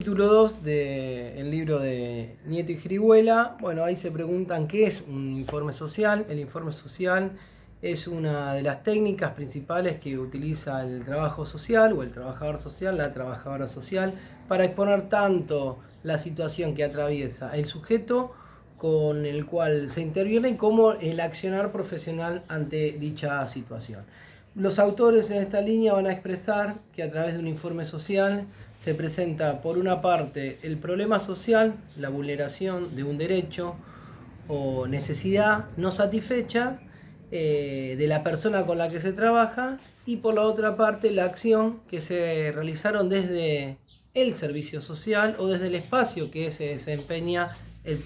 capítulo 2 del libro de Nieto y Jiribuela. Bueno, ahí se preguntan qué es un informe social. El informe social es una de las técnicas principales que utiliza el trabajo social o el trabajador social, la trabajadora social, para exponer tanto la situación que atraviesa el sujeto con el cual se interviene como el accionar profesional ante dicha situación. Los autores en esta línea van a expresar que a través de un informe social se presenta por una parte el problema social, la vulneración de un derecho o necesidad no satisfecha de la persona con la que se trabaja, y por la otra parte la acción que se realizaron desde el servicio social o desde el espacio que se desempeña el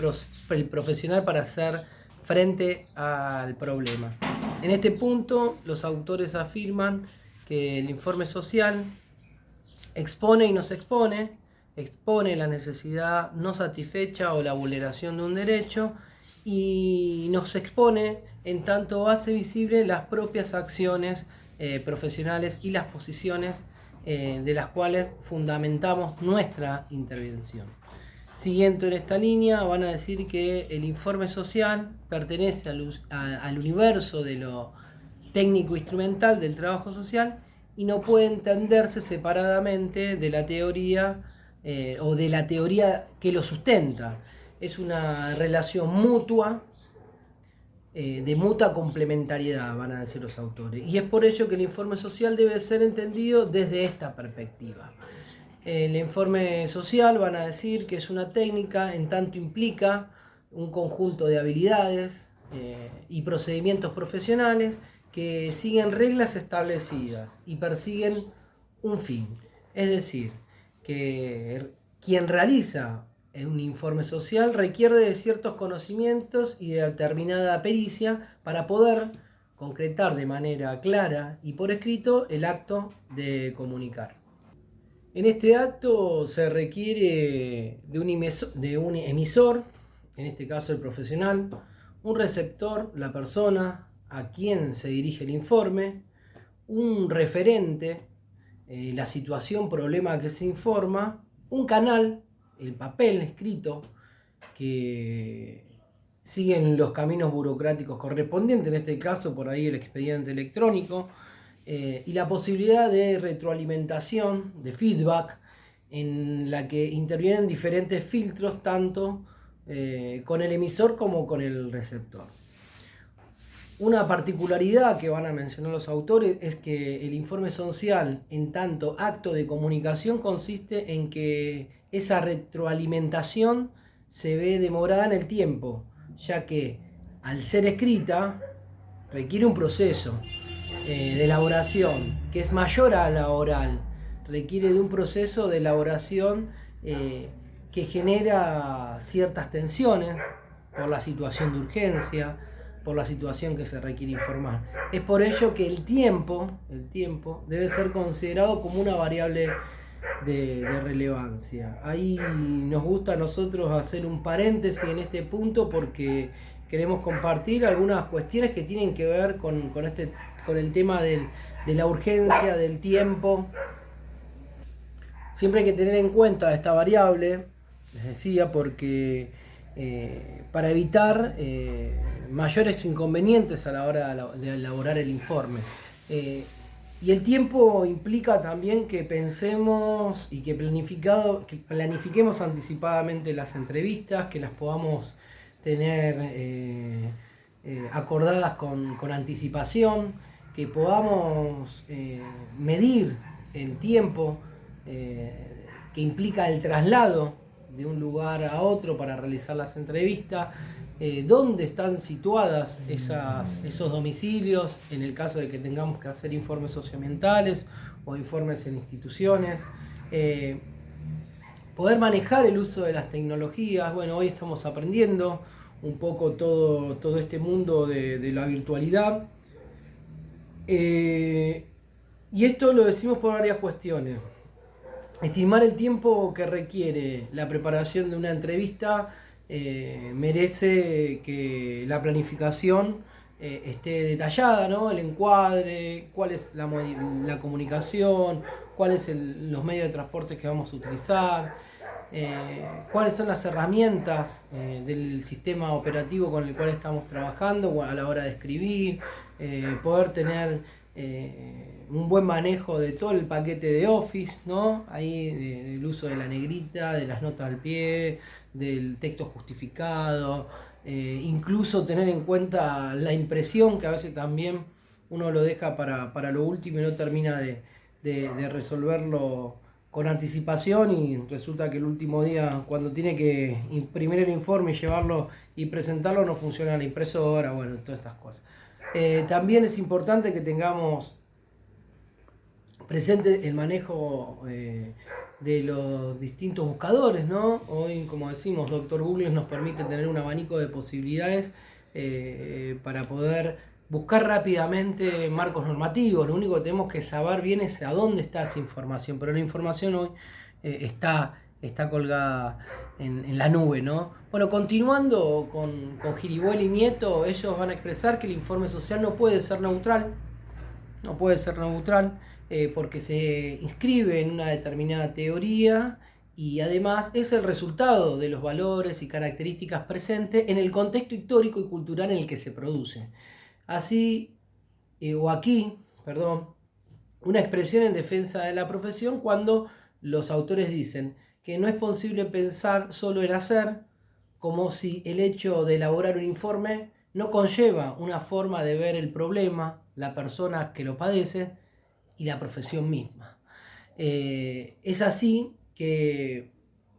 profesional para hacer frente al problema. En este punto, los autores afirman que el informe social expone y no se expone la necesidad no satisfecha o la vulneración de un derecho, y nos expone en tanto hace visible las propias acciones profesionales y las posiciones de las cuales fundamentamos nuestra intervención. Siguiendo en esta línea, van a decir que el informe social pertenece al universo de lo técnico-instrumental del trabajo social y no puede entenderse separadamente de la teoría o de la teoría que lo sustenta. Es una relación mutua, de mutua complementariedad, van a decir los autores. Y es por ello que el informe social debe ser entendido desde esta perspectiva. El informe social van a decir que es una técnica en tanto implica un conjunto de habilidades y procedimientos profesionales que siguen reglas establecidas y persiguen un fin. Es decir, que quien realiza un informe social requiere de ciertos conocimientos y de determinada pericia para poder concretar de manera clara y por escrito el acto de comunicar. En este acto se requiere de un emisor, en este caso el profesional, un receptor, la persona a quien se dirige el informe, un referente, la situación, problema que se informa, un canal, el papel escrito, que siguen los caminos burocráticos correspondientes, en este caso por ahí el expediente electrónico, y la posibilidad de retroalimentación, de feedback, en la que intervienen diferentes filtros, tanto con el emisor como con el receptor. Una particularidad que van a mencionar los autores es que el informe social, en tanto acto de comunicación, consiste en que esa retroalimentación se ve demorada en el tiempo, ya que al ser escrita requiere un proceso de elaboración que es mayor a la oral, requiere de un proceso de elaboración que genera ciertas tensiones por la situación de urgencia, por la situación que se requiere informar. Es por ello que el tiempo debe ser considerado como una variable de relevancia. Ahí nos gusta a nosotros hacer un paréntesis en este punto porque queremos compartir algunas cuestiones que tienen que ver con el tema de la urgencia, del tiempo. Siempre hay que tener en cuenta esta variable, les decía, porque para evitar mayores inconvenientes a la hora de elaborar el informe. Y el tiempo implica también que pensemos y que planifiquemos anticipadamente las entrevistas, que las podamos tener acordadas con anticipación, que podamos medir el tiempo que implica el traslado de un lugar a otro para realizar las entrevistas, dónde están situadas esos domicilios en el caso de que tengamos que hacer informes socioambientales o informes en instituciones, poder manejar el uso de las tecnologías. Bueno, hoy estamos aprendiendo un poco todo este mundo de la virtualidad, y esto lo decimos por varias cuestiones. Estimar el tiempo que requiere la preparación de una entrevista merece que la planificación esté detallada, ¿no? El encuadre, cuál es la comunicación, cuáles son los medios de transporte que vamos a utilizar, cuáles son las herramientas del sistema operativo con el cual estamos trabajando a la hora de escribir, poder tener un buen manejo de todo el paquete de Office, ¿no? Ahí del uso de la negrita, de las notas al pie, del texto justificado, incluso tener en cuenta la impresión, que a veces también uno lo deja para lo último y no termina de resolverlo con anticipación, y resulta que el último día, cuando tiene que imprimir el informe y llevarlo y presentarlo, no funciona la impresora, bueno, todas estas cosas. También es importante que tengamos presente el manejo de los distintos buscadores, ¿no? Hoy, como decimos, Doctor Google nos permite tener un abanico de posibilidades para poder buscar rápidamente marcos normativos. Lo único que tenemos que saber bien es a dónde está esa información, pero la información hoy está colgada en la nube, ¿no? Bueno, continuando con Giribuela y Nieto, ellos van a expresar que el informe social no puede ser neutral, porque se inscribe en una determinada teoría y además es el resultado de los valores y características presentes en el contexto histórico y cultural en el que se produce. Así, una expresión en defensa de la profesión cuando los autores dicen que no es posible pensar solo en hacer, como si el hecho de elaborar un informe no conlleva una forma de ver el problema, la persona que lo padece y la profesión misma. Es así que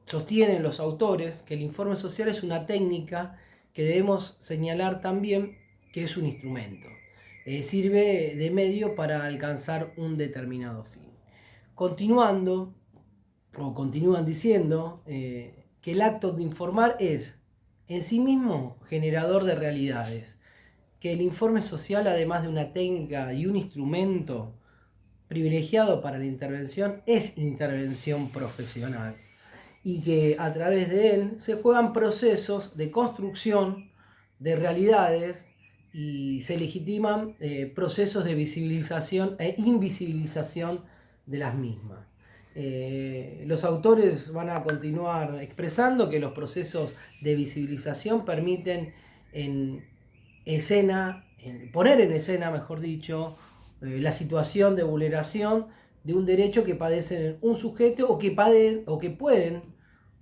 sostienen los autores que el informe social es una técnica que debemos señalar también que es un instrumento. Sirve de medio para alcanzar un determinado fin. Continúan diciendo que el acto de informar es en sí mismo generador de realidades, que el informe social, además de una técnica y un instrumento privilegiado para la intervención, es intervención profesional, y que a través de él se juegan procesos de construcción de realidades y se legitiman procesos de visibilización e invisibilización de las mismas. Los autores van a continuar expresando que los procesos de visibilización permiten poner en escena, mejor dicho, la situación de vulneración de un derecho que padece un sujeto o que pueden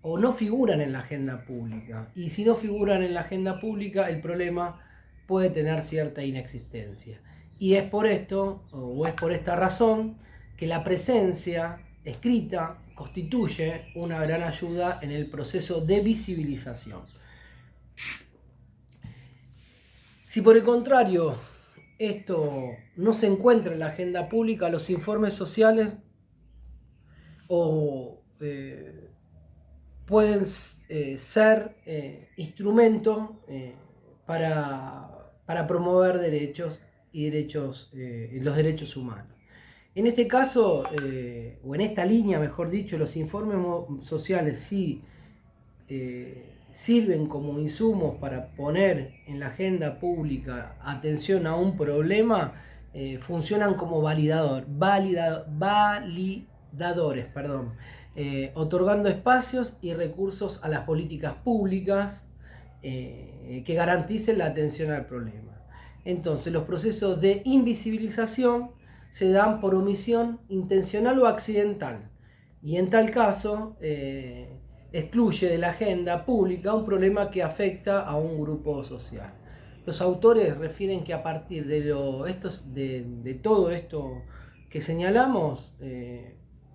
o no figuran en la agenda pública. Y si no figuran en la agenda pública, el problema puede tener cierta inexistencia. Y es por esto, o es por esta razón, que la presencia escrita constituye una gran ayuda en el proceso de visibilización. Si por el contrario esto no se encuentra en la agenda pública, los informes sociales pueden ser instrumento para promover derechos y los derechos humanos. En este caso, o en esta línea, mejor dicho, los informes sociales sí sirven como insumos para poner en la agenda pública atención a un problema, funcionan como validadores, otorgando espacios y recursos a las políticas públicas que garanticen la atención al problema. Entonces, los procesos de invisibilización se dan por omisión intencional o accidental, y en tal caso excluye de la agenda pública un problema que afecta a un grupo social. Los autores refieren que a partir de todo esto que señalamos,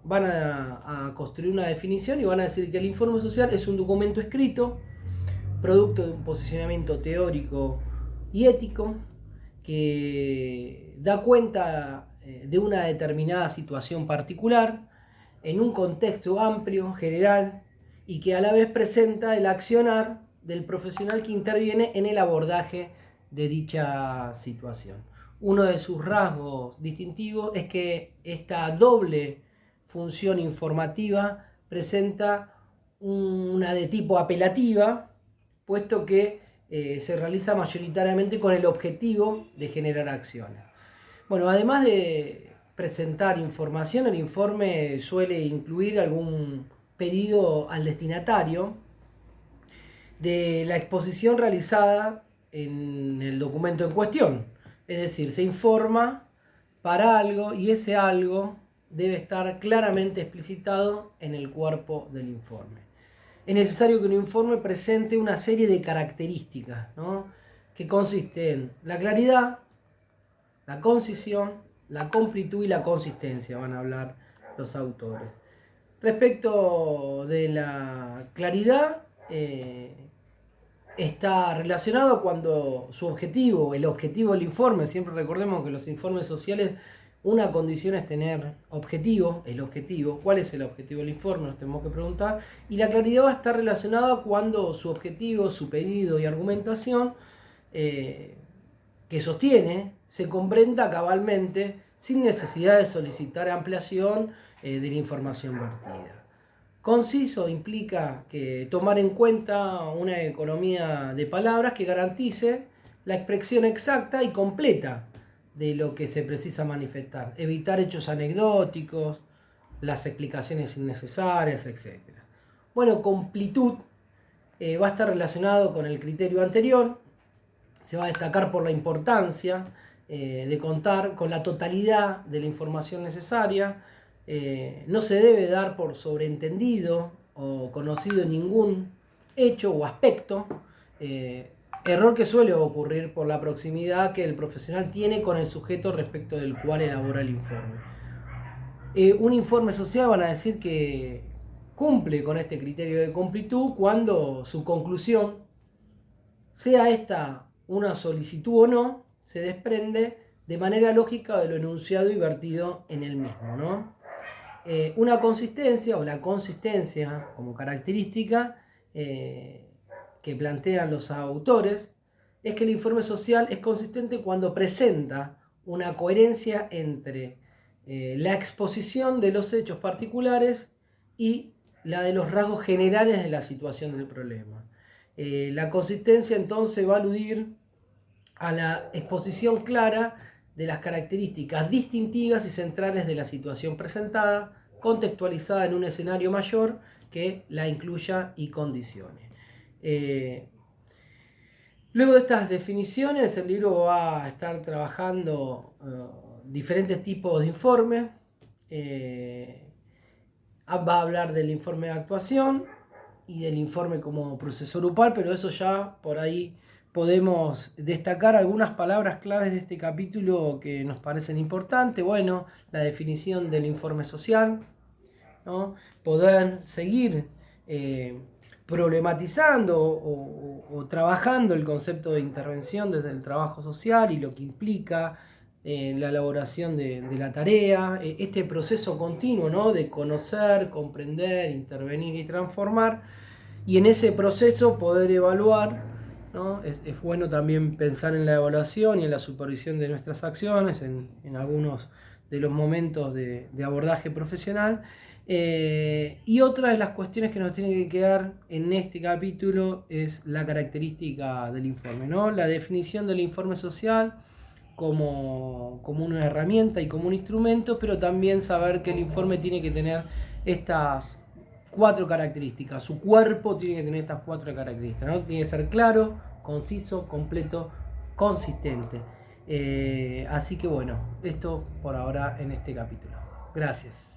van a construir una definición y van a decir que el informe social es un documento escrito, producto de un posicionamiento teórico y ético, que da cuenta de una determinada situación particular en un contexto amplio, general, y que a la vez presenta el accionar del profesional que interviene en el abordaje de dicha situación. Uno de sus rasgos distintivos es que esta doble función informativa presenta una de tipo apelativa, puesto que se realiza mayoritariamente con el objetivo de generar acciones. Bueno, además de presentar información, el informe suele incluir algún pedido al destinatario de la exposición realizada en el documento en cuestión. Es decir, se informa para algo y ese algo debe estar claramente explicitado en el cuerpo del informe. Es necesario que un informe presente una serie de características, ¿no?, que consiste en la claridad, la concisión, la completud y la consistencia, van a hablar los autores. Respecto de la claridad, está relacionado cuando su objetivo, el objetivo del informe, siempre recordemos que los informes sociales, una condición es tener objetivo, el objetivo, ¿cuál es el objetivo del informe? Nos tenemos que preguntar, y la claridad va a estar relacionada cuando su objetivo, su pedido y argumentación que sostiene se comprenda cabalmente sin necesidad de solicitar ampliación de la información vertida. Conciso implica que tomar en cuenta una economía de palabras que garantice la expresión exacta y completa de lo que se precisa manifestar, evitar hechos anecdóticos, las explicaciones innecesarias, etc. Bueno, completud va a estar relacionado con el criterio anterior, se va a destacar por la importancia de contar con la totalidad de la información necesaria. No se debe dar por sobreentendido o conocido ningún hecho o aspecto, error que suele ocurrir por la proximidad que el profesional tiene con el sujeto respecto del cual elabora el informe. Un informe social, van a decir que cumple con este criterio de completud cuando su conclusión, sea esta una solicitud o no, se desprende de manera lógica de lo enunciado y vertido en el mismo, ¿no? Una consistencia o la consistencia como característica que plantean los autores es que el informe social es consistente cuando presenta una coherencia entre la exposición de los hechos particulares y la de los rasgos generales de la situación del problema. La consistencia entonces va a aludir a la exposición clara de las características distintivas y centrales de la situación presentada, contextualizada en un escenario mayor que la incluya y condicione. Luego de estas definiciones, el libro va a estar trabajando diferentes tipos de informes. Va a hablar del informe de actuación y del informe como proceso grupal, pero eso ya por ahí podemos destacar algunas palabras claves de este capítulo que nos parecen importantes. Bueno, la definición del informe social, ¿no? Poder seguir problematizando o trabajando el concepto de intervención desde el trabajo social y lo que implica la elaboración de la tarea, este proceso continuo, ¿no?, de conocer, comprender, intervenir y transformar, y en ese proceso poder evaluar, ¿no? Es bueno también pensar en la evaluación y en la supervisión de nuestras acciones en algunos de los momentos de abordaje profesional. Y otra de las cuestiones que nos tiene que quedar en este capítulo es la característica del informe, ¿no? La definición del informe social como una herramienta y como un instrumento, pero también saber que el informe tiene que tener estas 4 características, su cuerpo tiene que tener estas 4 características, ¿no? Tiene que ser claro, conciso, completo, consistente. Así que bueno, esto por ahora en este capítulo. Gracias.